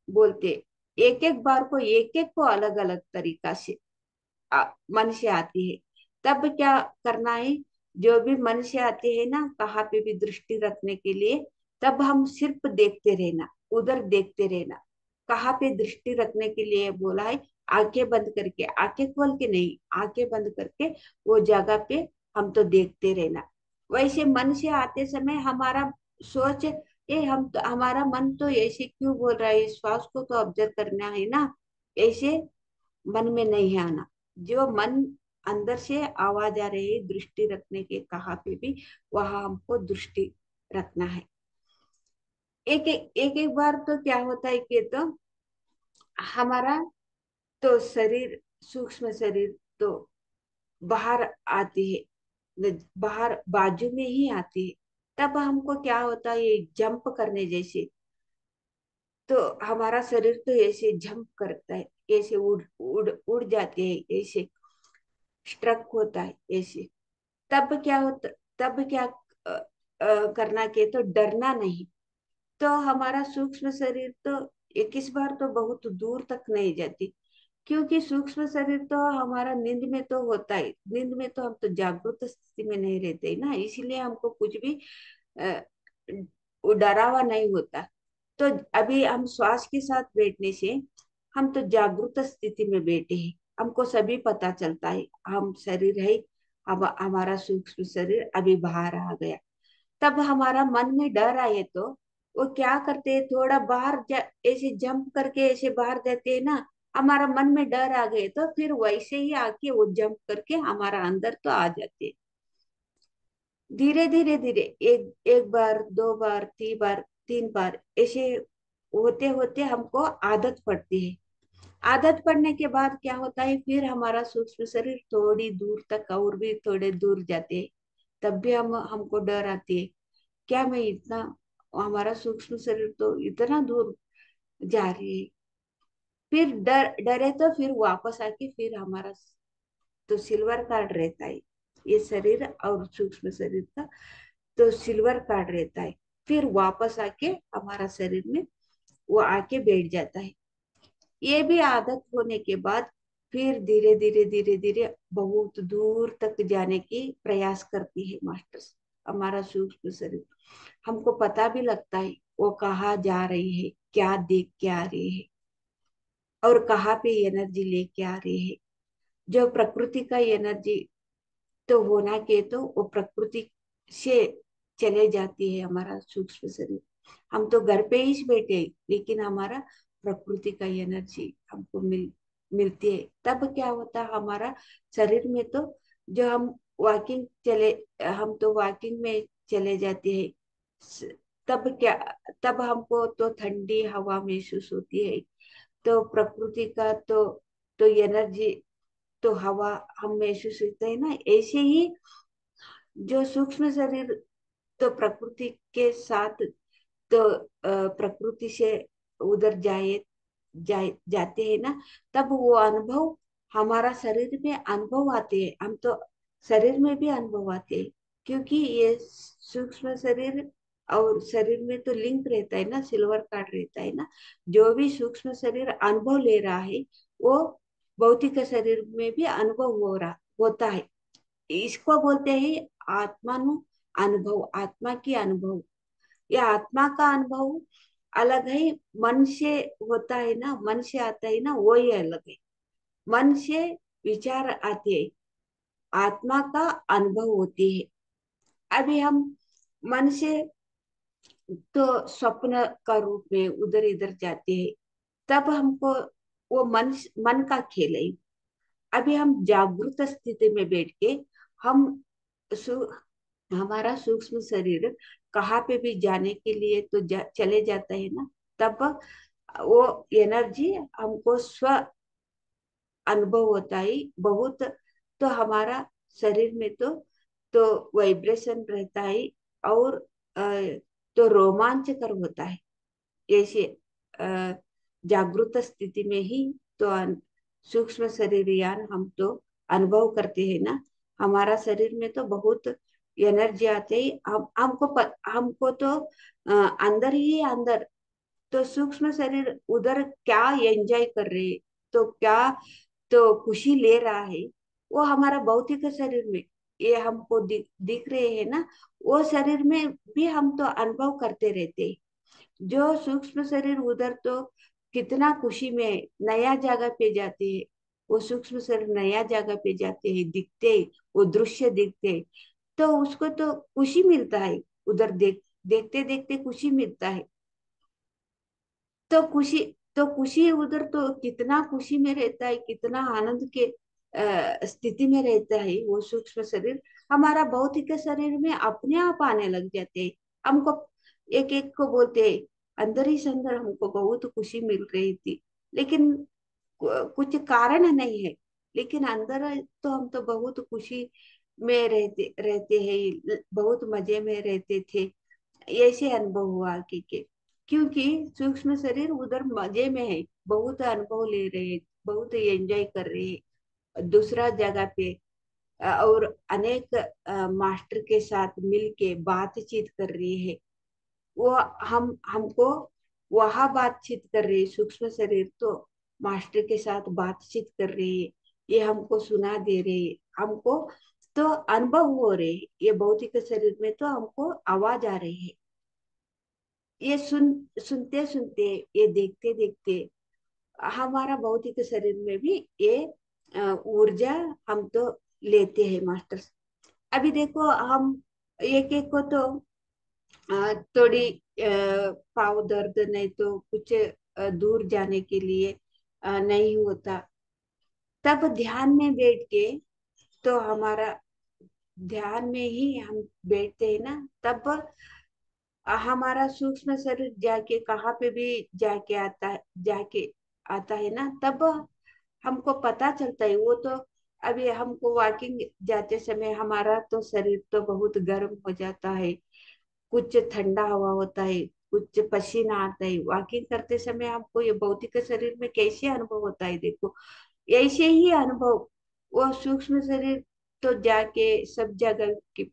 बोलते एक एक बार को एक एक को अलग अलग तरीका से मन से आती है तब क्या करना है जो भी मन से आते हैं ना कहाँ पे भी दृष्टि रखने के लिए तब हम सिर्फ देखते रहना उधर देखते रहना कहाँ पे दृष्टि रखने के लिए बोला है आंखें बंद करके आंखें खोल के नहीं आंखें बंद करके वो जगह पे हम तो देखते रहना वैसे मन से आते समय हमारा सोच ये हम तो हमारा मन तो ऐसे क्यों बोल रहा है श्वास को तो ऑब्जर्व करना है ना ऐसे मन में नहीं आना जो मन अंदर से आवाज आ रही है दृष्टि रखने के कहाँ पे भी वहां हमको दृष्टि रखना है एक एक बार तो क्या होता है कि तो हमारा तो शरीर सूक्ष्म शरीर तो बाहर आती है बाहर बाजू में ही आती है तब हमको क्या होता है ये जंप करने जैसे तो हमारा शरीर तो ऐसे जंप करता है ऐसे उड़ उड़ उड़ जाते हैं ऐसे स्ट्रक होता है ऐसे तब क्या होता तब क्या करना के तो डरना नहीं तो हमारा सूक्ष्म शरीर तो 21 बार तो बहुत दूर तक नहीं जाती क्योंकि सूक्ष्म शरीर तो हमारा नींद में तो होता है नींद में तो हम तो जागृत स्थिति में नहीं रहते ना इसीलिए हमको कुछ भी अ, डरावा नहीं होता तो अभी हम श्वास के साथ बैठने से हम तो जागृत स्थिति में बैठे हैं हमको सभी पता चलता है हम शरीर है अब हमारा सूक्ष्म शरीर अभी बाहर आ गया तब हमारा मन में डर आए तो वो क्या करते हैं थोड़ा ऐसे जंप करके ऐसे बाहर जाते हैं ना हमारा मन में डर आ गए तो फिर वैसे ही आके वो जंप करके हमारा अंदर तो आ जाते धीरे धीरे धीरे एक एक बार, दो बार, तीन बार ऐसे होते होते हमको आदत पड़ती है। आदत पड़ने के बाद क्या होता है, फिर हमारा सूक्ष्म शरीर थोड़ी दूर तक और भी थोड़े दूर जाते हैं। तब भी हमको डर आती है, क्या मैं इतना, हमारा सूक्ष्म शरीर तो इतना दूर जा रही है। फिर डरे तो फिर वापस आके फिर हमारा तो सिल्वर कार्ड रहता है, ये शरीर और सूक्ष्म शरीर का तो सिल्वर कार्ड रहता है। फिर वापस आके हमारा शरीर में वो आके बैठ जाता है। ये भी आदत होने के बाद फिर धीरे धीरे धीरे धीरे बहुत दूर तक जाने की प्रयास करती है मास्टर्स, हमारा सूक्ष्म शरीर। हमको पता भी लगता है वो कहाँ जा रही है, क्या देख के आ रही है, और कहाँ पे एनर्जी लेके आ रही है। जो प्रकृति का एनर्जी तो होना के तो वो प्रकृति से चले जाती है हमारा सूक्ष्म शरीर। हम तो घर पे ही बैठे हैं, लेकिन हमारा प्रकृति का एनर्जी हमको मिलती है। तब क्या होता है हमारा शरीर में तो, जो हम वॉकिंग चले, हम तो वॉकिंग में चले जाते हैं। स- तब क्या, तब हमको तो ठंडी हवा महसूस होती है। तो प्रकृति का तो एनर्जी तो हवा हम महसूस होते हैं ना, ऐसे ही जो सूक्ष्म शरीर तो प्रकृति के साथ तो प्रकृति से उधर जाते हैं ना, तब वो अनुभव हमारा शरीर में अनुभव आते हैं। हम तो शरीर में भी अनुभव आते हैं, क्योंकि ये सूक्ष्म शरीर और शरीर में तो लिंक रहता है ना, सिल्वर कार्ड रहता है ना। जो भी सूक्ष्म शरीर अनुभव ले रहा है, वो भौतिक शरीर में भी अनुभव होता है। इसको बोलते हैं आत्मानु अनुभव, आत्मा की अनुभव। यह आत्मा का अनुभव अलग है। मन से होता है ना, मन से आता है ना, वो ही अलग है। मन से विचार आते हैं, आत्मा का अनुभव होती है। अभी हम मन से तो स्वप्न का रूप में उधर इधर जाते हैं, तब हमको वो मन का खेल है। अभी हम जागृत स्थिति में बैठ के हम सु, हमारा सूक्ष्म शरीर कहाँ पे भी जाने के लिए तो चले जाता है ना, तब वो एनर्जी हमको स्व अनुभव होता है बहुत। तो हमारा शरीर में तो वाइब्रेशन रहता है, और अ, तो रोमांचकर होता है। जैसे अ, जागृत स्थिति में ही तो सूक्ष्म शरीर यान हम तो अनुभव करते हैं ना, हमारा शरीर में तो बहुत एनर्जी आते ही हमको तो अंदर ही अंदर तो सूक्ष्म शरीर उधर क्या एंजॉय कर रहे हैं, तो क्या तो खुशी ले रहा है, वो हमारा भौतिक शरीर में ये हमको दिख रहे हैं ना, वो शरीर में भी हम तो अनुभव करते रहते हैं। जो सूक्ष्म शरीर उधर तो कितना खुशी में नया जगह पे जाते हैं, वो सूक्ष्म शरीर नया जगह पे जाते हैं, दिखते हैं, वो दृश्य दिखते हैं, तो उसको तो खुशी मिलता है। उधर देखते देखते खुशी मिलता है। तो खुशी तो खुशी उधर तो कितना खुशी में रहता है, कितना आनंद के स्थिति में रहता है वो सूक्ष्म शरीर। हमारा भौतिक शरीर में अपने आप आने लग जाते हैं। हमको एक एक को बोलते हैं, अंदर ही से अंदर हमको बहुत खुशी मिल रही थी, लेकिन कुछ कारण नहीं है, लेकिन अंदर तो हम तो बहुत खुशी में रहते रहते हैं, बहुत मजे में रहते थे। ऐसे अनुभव हुआ कि क्योंकि सूक्ष्म शरीर उधर मजे में है, बहुत अनुभव ले रहे हैं, बहुत एंजॉय कर रहे हैं दूसरा जगह पे। और अनेक मास्टर के साथ मिलके बातचीत कर रही है। वो हमको वहाँ बातचीत कर रही है, सूक्ष्म शरीर तो मास्टर के साथ बातचीत कर रही है, ये हमको सुना दे रही है, हमको तो अनुभव हो रहे हैं। ये भौतिक शरीर में तो हमको आवाज आ रही है। ये सुनते सुनते, ये देखते देखते हमारा भौतिक शरीर में भी ये ऊर्जा हम तो लेते हैं मास्टर। अभी देखो हम एक एक को तो थोड़ी पाँव दर्द नहीं तो कुछ दूर जाने के लिए नहीं होता, तब ध्यान में बैठ के तो हमारा ध्यान में ही हम बैठते हैं ना, तब हमारा सूक्ष्म शरीर जाके कहाँ पे भी जाके आता है ना, तब हमको पता चलता है। वो तो अभी हमको वॉकिंग जाते समय हमारा तो शरीर तो बहुत गर्म हो जाता है, कुछ ठंडा हवा होता है, कुछ पसीना आता है। वॉकिंग करते समय हमको ये भौतिक शरीर में कैसे अनुभव होता है, देखो ऐसे ही अनुभव वो सूक्ष्म शरीर तो जाके सब जगह के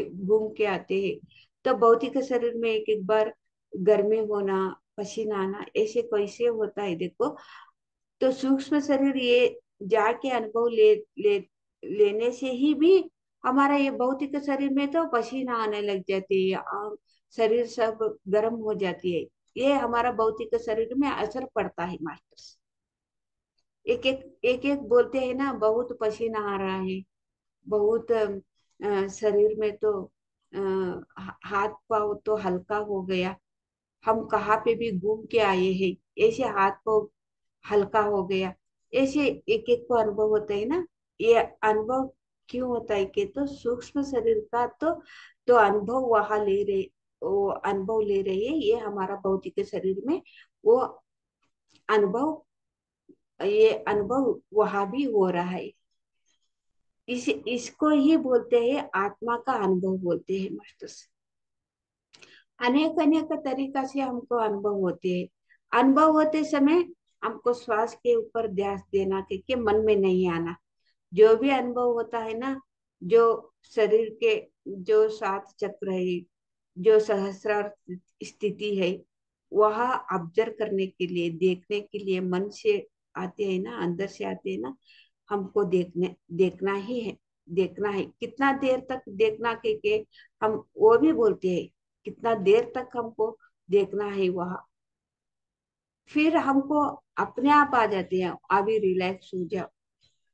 घूम के आते हैं। तो भौतिक शरीर में एक एक बार गर्मी होना, पसीना आना ऐसे कैसे होता है, देखो। तो सूक्ष्म शरीर ये जाके अनुभव लेने से ही भी हमारा ये भौतिक शरीर में तो पसीना आने लग जाती है, और शरीर सब गर्म हो जाती है। ये हमारा भौतिक शरीर में असर पड़ता है मास्टर्स। एक एक बोलते हैं ना, बहुत पसीना आ रहा है, बहुत शरीर में तो हाथ पाँव तो हल्का हो गया, हम कहाँ पे भी घूम के आए हैं, ऐसे हाथ पाँव हल्का हो गया, ऐसे एक एक को अनुभव होता है ना। ये अनुभव क्यों होता है कि तो सूक्ष्म शरीर का तो अनुभव वहां ले रहे, वो अनुभव ले रही है, ये हमारा भौतिक शरीर में वो अनुभव, ये अनुभव वहां भी हो रहा है। इसको ही बोलते हैं आत्मा का अनुभव बोलते हैं मास्टर्स। अनेक अनेक तरीका से हमको अनुभव होते हैं। अनुभव होते समय हमको श्वास के ऊपर ध्यान देना कि मन में नहीं आना। जो भी अनुभव होता है ना, जो शरीर के जो सात चक्र है, जो सहस्रार स्थिति है, वह ऑब्जर्व करने के लिए, देखने के लिए मन से आते हैं ना, अंदर से आते हैं ना, हमको देखना ही है। देखना है कितना देर तक देखना के हम वो भी बोलते हैं, कितना देर तक हमको देखना है वहां। फिर हमको अपने आप आ जाते हैं, अभी रिलैक्स हो जाओ,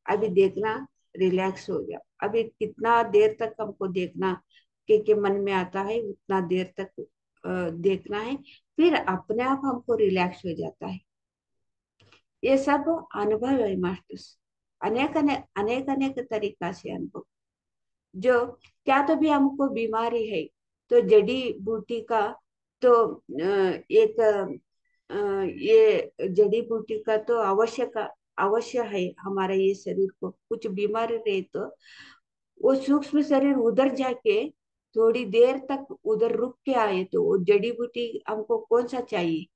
अभी देखना, रिलैक्स हो जाओ। अभी कितना देर तक हमको देखना के मन में आता है, उतना देर तक देखना है, फिर अपने आप हमको रिलैक्स हो जाता है। ये सब अनुभव है मास्टर्स। अनेक अनेक अनेक अनेक तरीका से अनुभव। जो क्या तो भी हमको बीमारी है, तो जड़ी बूटी का तो एक ये जड़ी बूटी का तो अवश्य है हमारे ये शरीर को। कुछ बीमारी रहे तो वो सूक्ष्म शरीर उधर जाके थोड़ी देर तक उधर रुक के आए, तो वो जड़ी बूटी हमको कौन सा चाहिए,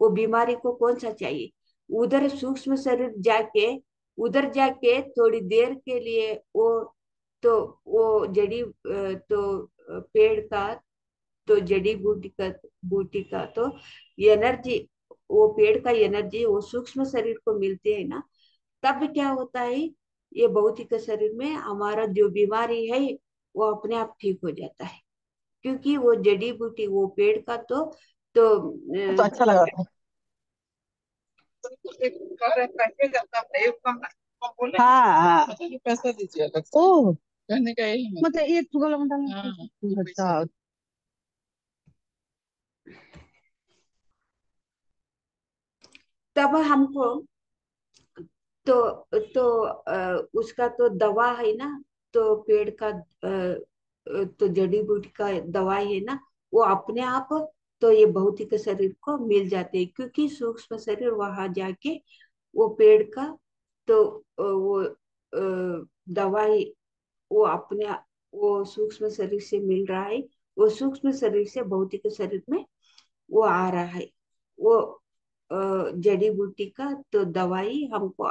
वो बीमारी को कौन सा चाहिए, उधर सूक्ष्म शरीर जाके, उधर जाके थोड़ी देर के लिए वो तो वो पेड़ का तो जड़ी बूटी का तो एनर्जी, वो पेड़ का एनर्जी वो सूक्ष्म शरीर को मिलती है ना, तब क्या होता है, ये भौतिक शरीर में हमारा जो बीमारी है वो अपने आप ठीक हो जाता है। क्योंकि वो जड़ी बूटी वो पेड़ का तो तो अच्छा लगा था। हाँ हाँ पैसा दीजिए अलग से। ओह कहने का यही मतलब एक टुकड़ा डालना। अच्छा तब हमको तो उसका तो दवा है ना, तो पेड़ का तो जड़ी बूटी का दवाई है ना, वो अपने आप तो ये भौतिक शरीर को मिल जाते हैं, क्योंकि सूक्ष्म शरीर वहां जाके वो पेड़ का तो वो दवाई वो वो सूक्ष्म शरीर से मिल रहा है, वो सूक्ष्म शरीर से भौतिक शरीर में वो आ रहा है। वो जड़ी बूटी का तो दवाई हमको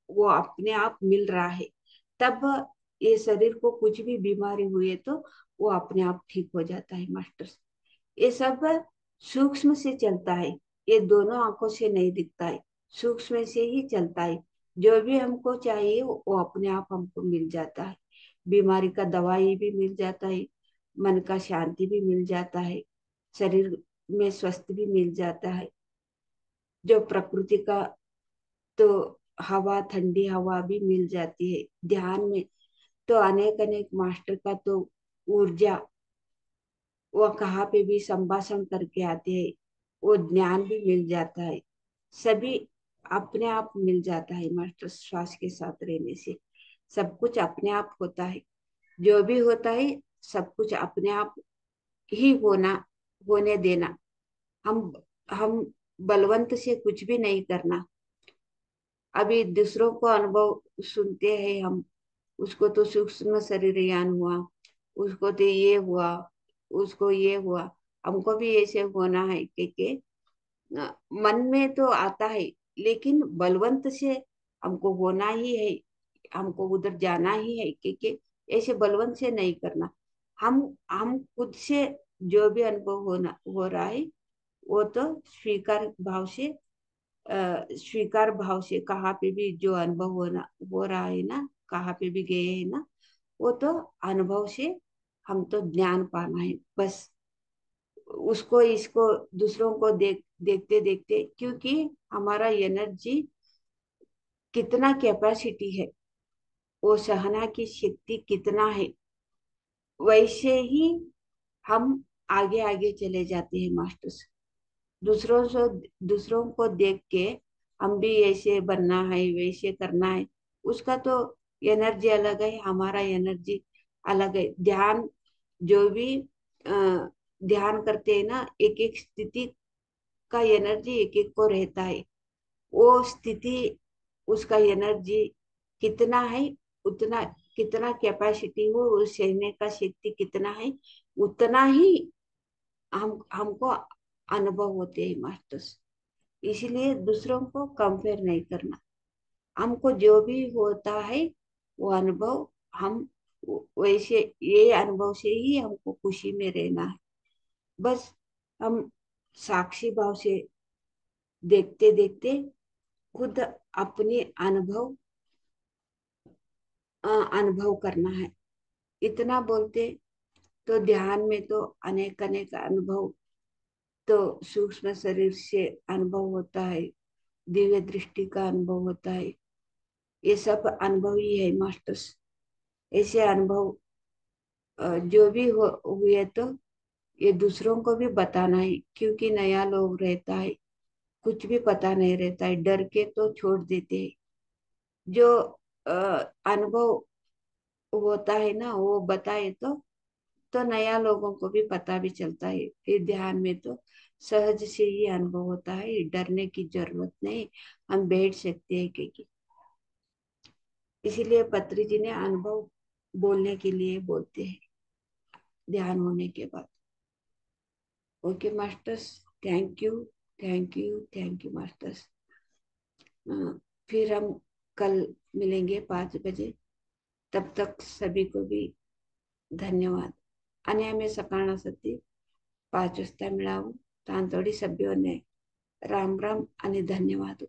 वो अपने आप मिल रहा है। तब ये शरीर को कुछ भी बीमारी हुई है तो वो अपने आप ठीक हो जाता है मास्टर। ये सब सूक्ष्म से चलता है, ये दोनों आंखों से नहीं दिखता है, सूक्ष्म से ही चलता है। जो भी हमको चाहिए वो अपने आप हमको मिल जाता है। बीमारी का दवाई भी मिल जाता है, मन का शांति भी मिल जाता है, शरीर में स्वस्थ भी मिल जाता है। जो प्रकृति का तो हवा, ठंडी हवा भी मिल जाती है। ध्यान में तो अनेक अनेक मास्टर का तो ऊर्जा, वो कहाँ पे भी संभाषण करके आते हैं, वो ज्ञान भी मिल जाता है। सभी अपने आप मिल जाता है मास्टर। श्वास के साथ रहने से सब कुछ अपने आप होता है। जो भी होता है सब कुछ अपने आप ही होने देना। हम हम बलवंत से कुछ भी नहीं करना। अभी दूसरों को अनुभव सुनते हैं हम, उसको तो सूक्ष्म शरीर ज्ञान हुआ, उसको तो ये हुआ, उसको ये हुआ, हमको भी ऐसे होना है कि मन में तो आता है, लेकिन बलवंत से हमको होना ही है, हमको उधर जाना ही है कि ऐसे बलवंत से नहीं करना। हम खुद से जो भी अनुभव हो रहा है वो तो स्वीकार भाव से कहाँ पे भी जो अनुभव हो रहा है ना, कहाँ पे भी गए हैं ना, वो तो अनुभव से हम तो ज्ञान पाना है बस। उसको इसको दूसरों को देखते देखते, क्योंकि हमारा एनर्जी कितना कैपेसिटी है, वो सहना की शक्ति कितना है, वैसे ही हम आगे आगे चले जाते हैं मास्टर्स। दूसरों को देख के हम भी ऐसे बनना है, वैसे करना है, उसका तो एनर्जी अलग है, हमारा एनर्जी अलग है। ध्यान जो भी अ, ध्यान करते हैं ना, एक एक स्थिति का एनर्जी एक एक को रहता है। वो स्थिति, उसका एनर्जी कितना है, उतना कितना कैपेसिटी हो, उस सहने का शक्ति कितना है, उतना ही हमको अनुभव होते हैं मास्टर्स। इसीलिए दूसरों को कंपेयर नहीं करना। हमको जो भी होता है वो अनुभव, हम वैसे ये अनुभव से ही हमको खुशी में रहना है बस। हम साक्षी भाव से देखते देखते खुद अपने अनुभव करना है। इतना बोलते तो ध्यान में तो अनेक अनेक अनुभव, तो सूक्ष्म शरीर से अनुभव होता है, दिव्य दृष्टि का अनुभव होता है, ये सब अनुभव ही है मास्टर्स। ऐसे अनुभव जो भी हुए तो ये दूसरों को भी बताना है, क्योंकि नया लोग रहता है, कुछ भी पता नहीं रहता है, डर के तो छोड़ देते हैं। जो अ, अनुभव होता है ना वो बताए तो नया लोगों को भी पता भी चलता है। फिर ध्यान में तो सहज से ही अनुभव होता है, डरने की जरूरत नहीं, हम बैठ सकते हैं क्योंकि इसीलिए पत्री जी ने अनुभव बोलने के लिए बोलते हैं ध्यान होने के बाद। Okay masters, thank you, thank you, thank you masters. फिर हम कल मिलेंगे 5 बजे, तब तक सभी को भी धन्यवाद। अन्याय सकाळ सती 5 वाजता मिळावं, तांतोडी सभ्योने राम राम आणि धन्यवाद।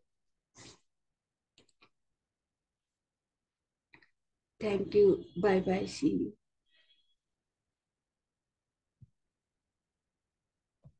Thank you, bye bye, see you.